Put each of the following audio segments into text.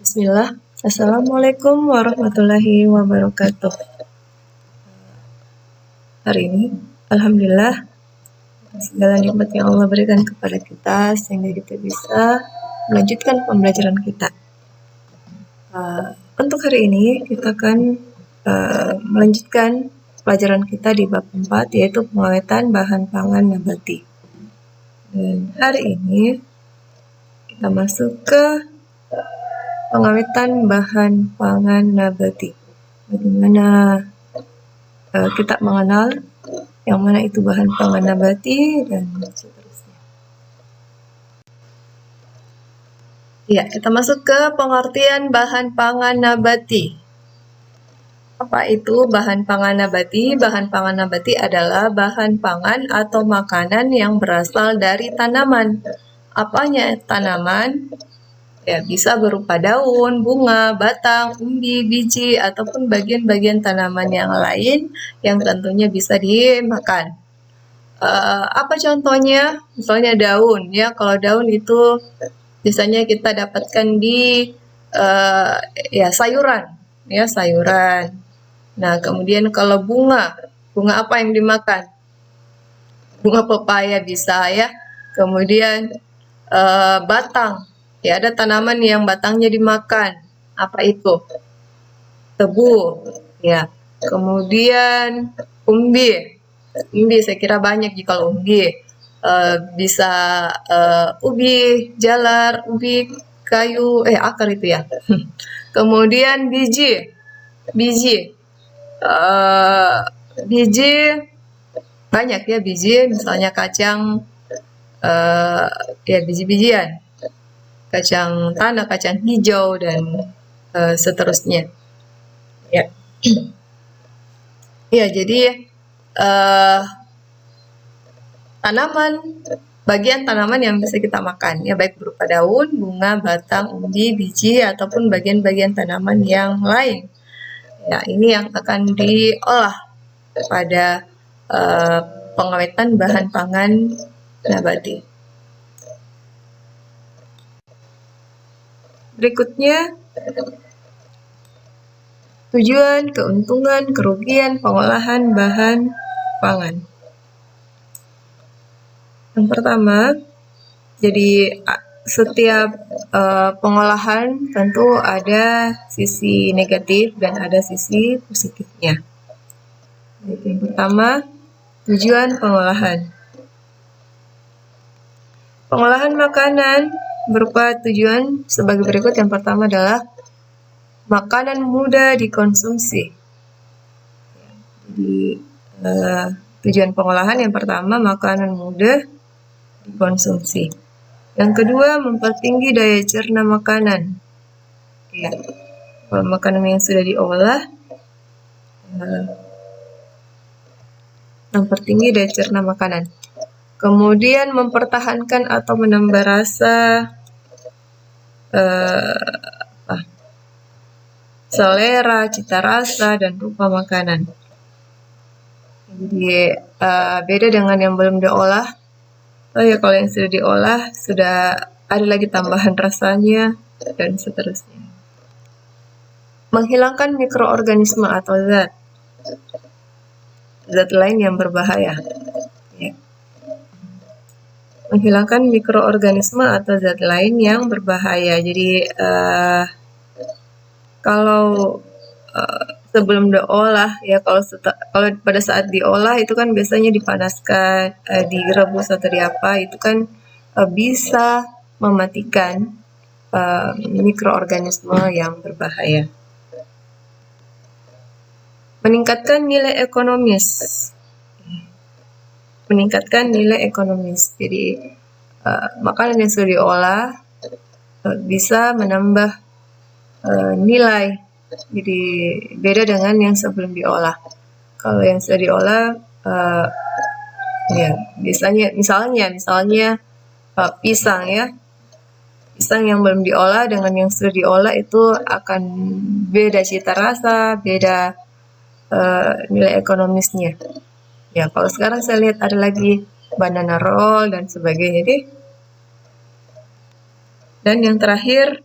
Bismillah. Assalamualaikum warahmatullahi wabarakatuh. Hari ini, Alhamdulillah, segala nikmat yang Allah berikan kepada kita sehingga kita bisa melanjutkan pembelajaran kita. Untuk hari ini kita akan melanjutkan pelajaran kita di bab 4, yaitu pengawetan bahan pangan nabati. Dan hari ini kita masuk ke pengawetan bahan pangan nabati. Bagaimana kita mengenal yang mana itu bahan pangan nabati dan seterusnya. Ya, kita masuk ke pengertian bahan pangan nabati. Apa itu bahan pangan nabati? Bahan pangan nabati adalah bahan pangan atau makanan yang berasal dari tanaman. Apanya tanaman? Ya, bisa berupa daun, bunga, batang, umbi, biji, ataupun bagian-bagian tanaman yang lain yang tentunya bisa dimakan. Apa contohnya? Misalnya daun, ya. Kalau daun itu biasanya kita dapatkan di ya sayuran, ya sayuran. Nah, kemudian kalau bunga apa yang dimakan? Bunga pepaya bisa, ya. Kemudian batang. Ya, ada tanaman yang batangnya dimakan. Apa itu? Tebu. Ya. Kemudian umbi. Umbi saya kira banyak kalau umbi. Bisa ubi jalar, ubi kayu, akar itu ya. Kemudian biji. Biji banyak ya biji, misalnya kacang, ya biji-bijian. Kacang tanah, kacang hijau, dan seterusnya. Ya, ya jadi bagian tanaman yang bisa kita makan, ya baik berupa daun, bunga, batang, umbi, biji, ataupun bagian-bagian tanaman yang lain. Ya, ini yang akan diolah pada pengawetan bahan pangan nabati. Berikutnya, tujuan, keuntungan, kerugian pengolahan bahan pangan. Yang pertama, jadi setiap pengolahan tentu ada sisi negatif dan ada sisi positifnya. Yang pertama, tujuan pengolahan. Pengolahan makanan berupa tujuan sebagai berikut. Yang pertama adalah makanan mudah dikonsumsi. Jadi tujuan pengolahan yang pertama makanan mudah dikonsumsi. Yang kedua, mempertinggi daya cerna makanan. Ya, kalau makanan yang sudah diolah mempertinggi daya cerna makanan. Kemudian mempertahankan atau menambah rasa selera, cita rasa, dan rupa makanan. Jadi beda dengan yang belum diolah. Ya, kalau yang sudah diolah sudah ada lagi tambahan rasanya dan seterusnya. Menghilangkan mikroorganisme atau zat lain yang berbahaya. Ya. Menghilangkan mikroorganisme atau zat lain yang berbahaya. Jadi kalau sebelum diolah, ya kalau pada saat diolah itu kan biasanya dipanaskan, direbus atau diapa, itu kan bisa mematikan mikroorganisme yang berbahaya. Meningkatkan nilai ekonomis. Meningkatkan nilai ekonomis. Jadi makanan yang sudah diolah bisa menambah nilai. Jadi beda dengan yang sebelum diolah. Kalau yang sudah diolah, ya misalnya pisang, ya. Pisang yang belum diolah dengan yang sudah diolah itu akan beda cita rasa, beda nilai ekonomisnya. Ya, kalau sekarang saya lihat ada lagi banana roll dan sebagainya deh. Dan yang terakhir,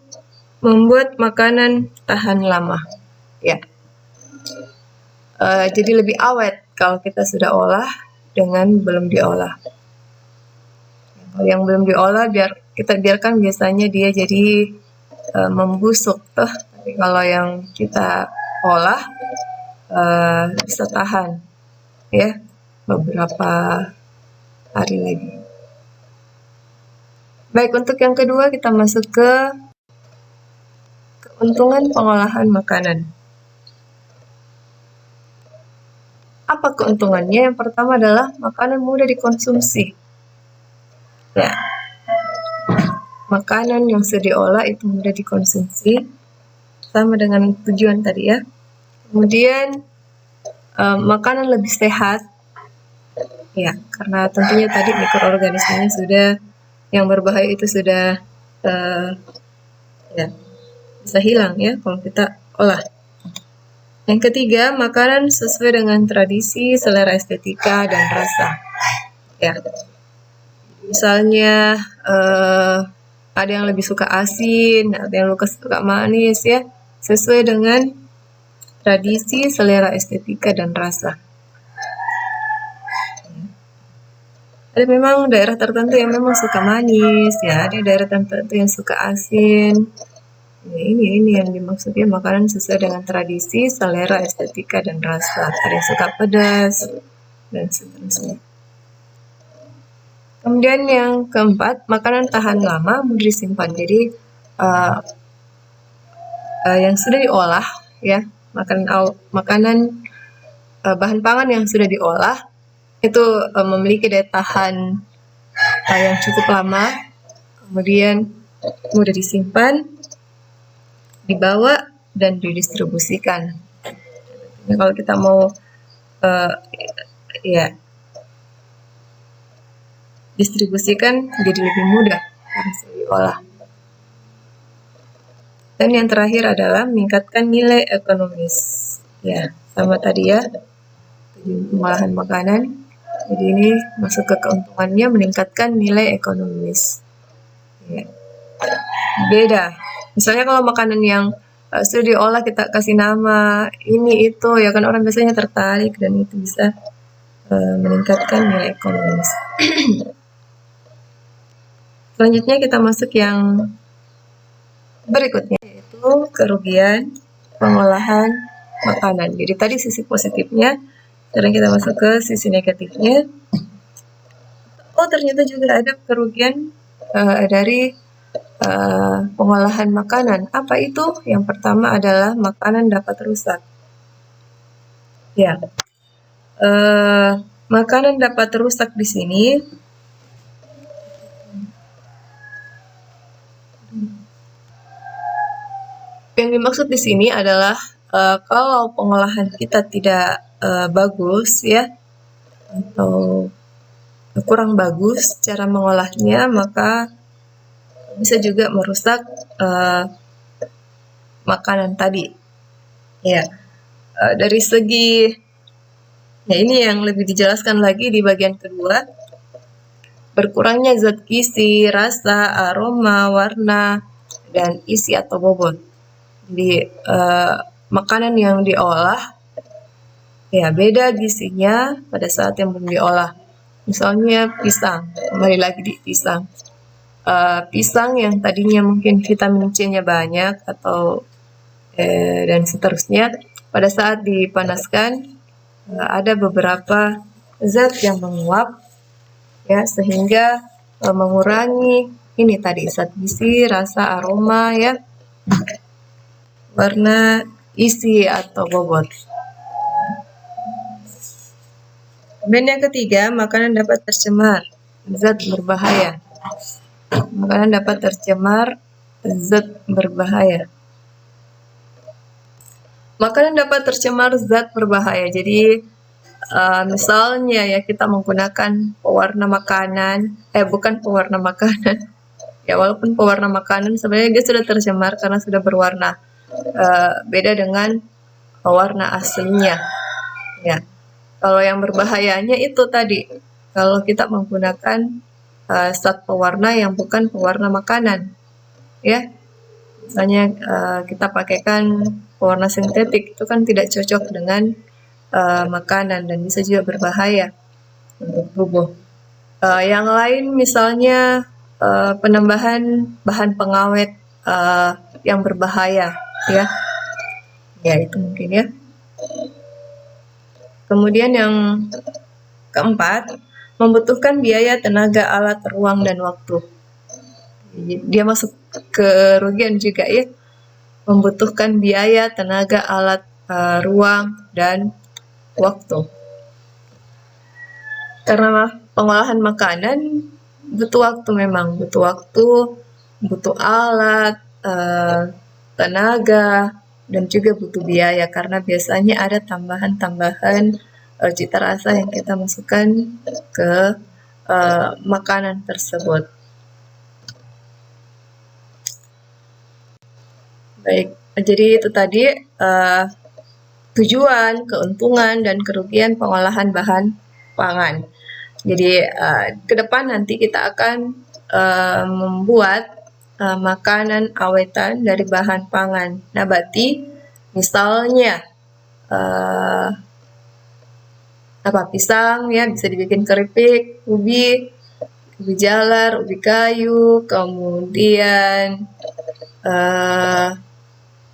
membuat makanan tahan lama. Ya, jadi lebih awet kalau kita sudah olah dengan belum diolah. Kalau yang belum diolah kita biarkan biasanya dia jadi membusuk tuh. Tapi kalau yang kita olah bisa tahan ya beberapa hari lagi. Baik, untuk yang kedua kita masuk ke keuntungan pengolahan makanan. Apa keuntungannya? Yang pertama adalah makanan mudah dikonsumsi. Ya, makanan yang sudah diolah itu mudah dikonsumsi, sama dengan tujuan tadi ya. Kemudian makanan lebih sehat, ya, karena tentunya tadi mikroorganismenya sudah yang berbahaya itu sudah ya bisa hilang ya kalau kita olah. Yang ketiga, makanan sesuai dengan tradisi, selera estetika, dan rasa. Ya, misalnya ada yang lebih suka asin, ada yang lebih suka manis ya, sesuai dengan tradisi, selera estetika, dan rasa. Ada memang daerah tertentu yang memang suka manis ya, ada daerah tertentu yang suka asin. Ini yang dimaksudnya makanan sesuai dengan tradisi, selera, estetika, dan rasa. Ada yang suka pedas dan seterusnya. Kemudian yang keempat, makanan tahan lama, mudah disimpan. Jadi yang sudah diolah ya, makanan bahan pangan yang sudah diolah itu memiliki daya tahan yang cukup lama, kemudian mudah disimpan, dibawa, dan didistribusikan. Nah, kalau kita mau ya distribusikan jadi lebih mudah karena sudah diolah. Dan yang terakhir adalah meningkatkan nilai ekonomis. Ya, sama tadi ya, tujuan pengolahan makanan. Jadi ini masuk ke keuntungannya meningkatkan nilai ekonomis. Ya. Beda. Misalnya kalau makanan yang sudah diolah kita kasih nama ini itu ya kan orang biasanya tertarik dan itu bisa meningkatkan nilai ekonomis. Selanjutnya kita masuk yang berikutnya yaitu kerugian pengolahan makanan. Jadi tadi sisi positifnya, sekarang kita masuk ke sisi negatifnya. Oh, ternyata juga ada kerugian dari pengolahan makanan. Apa itu? Yang pertama adalah makanan dapat rusak. Ya, makanan dapat rusak di sini. Yang dimaksud di sini adalah kalau pengolahan kita tidak bagus ya, atau kurang bagus cara mengolahnya, maka bisa juga merusak makanan tadi. Ya, dari segi ya ini yang lebih dijelaskan lagi di bagian kedua. Berkurangnya zat gizi, rasa, aroma, warna, dan isi atau bobot. Jadi makanan yang diolah ya beda gizinya pada saat yang belum diolah. Misalnya pisang, kembali lagi di pisang. Pisang yang tadinya mungkin vitamin C-nya banyak atau dan seterusnya, pada saat dipanaskan ada beberapa zat yang menguap ya sehingga mengurangi ini tadi zat gizi, rasa, aroma ya, warna, isi atau bobot. Kemudian yang ketiga, makanan dapat tercemar zat berbahaya. Makanan dapat tercemar zat berbahaya. Makanan dapat tercemar zat berbahaya. Jadi misalnya ya kita menggunakan pewarna makanan, bukan pewarna makanan. Ya walaupun pewarna makanan sebenarnya dia sudah tercemar karena sudah berwarna. Beda dengan warna aslinya. Ya. Kalau yang berbahayanya itu tadi, kalau kita menggunakan zat pewarna yang bukan pewarna makanan, ya. Misalnya kita pakaikan pewarna sintetik, itu kan tidak cocok dengan makanan dan bisa juga berbahaya untuk tubuh. Yang lain misalnya penambahan bahan pengawet yang berbahaya, ya. Ya, itu mungkin ya. Kemudian yang keempat, membutuhkan biaya, tenaga, alat, ruang, dan waktu. Dia masuk kerugian juga ya. Membutuhkan biaya, tenaga, alat, ruang, dan waktu. Karena pengolahan makanan butuh waktu memang, butuh waktu, butuh alat, tenaga, dan juga butuh biaya karena biasanya ada tambahan-tambahan cita rasa yang kita masukkan ke makanan tersebut. Baik, jadi itu tadi tujuan, keuntungan, dan kerugian pengolahan bahan pangan. Jadi ke depan nanti kita akan membuat makanan awetan dari bahan pangan nabati, misalnya pisang ya, bisa dibikin keripik, ubi jalar, ubi kayu, kemudian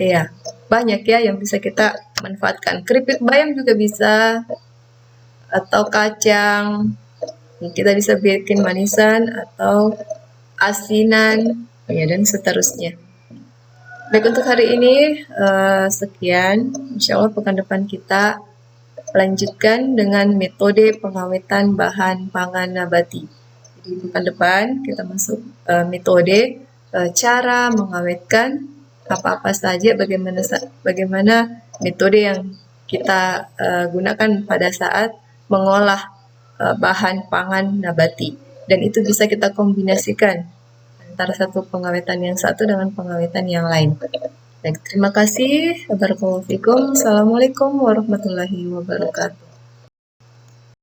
ya banyak ya yang bisa kita manfaatkan. Keripik bayam juga bisa, atau kacang. Kita bisa bikin manisan atau asinan, ya, dan seterusnya. Baik, untuk hari ini sekian. Insya Allah pekan depan kita lanjutkan dengan metode pengawetan bahan pangan nabati. Jadi pekan depan kita masuk metode cara mengawetkan apa-apa saja, bagaimana metode yang kita gunakan pada saat mengolah bahan pangan nabati, dan itu bisa kita kombinasikan antara satu pengawetan yang satu dengan pengawetan yang lain. Baik, terima kasih. Barakallahu fikum. Assalamualaikum warahmatullahi wabarakatuh.